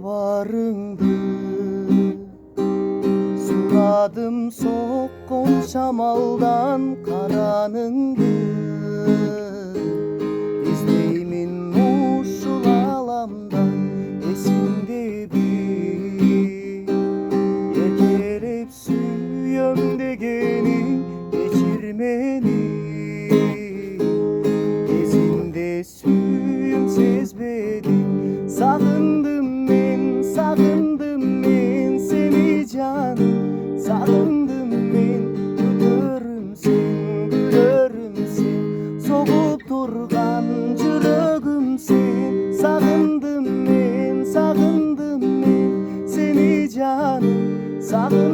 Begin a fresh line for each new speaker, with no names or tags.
babarыңды Сұрадым соққан шамалдан қараныңды Іздеймін ушыл аламда есіңде бір Еркелеп сүйем дегенің кешір мені Кезінде сүйім сезбедім Sağındım ben seni canım Sağındım ben gülürüm sen Soğup durgan yüreğim sen Sağındım ben seni canım Sağındım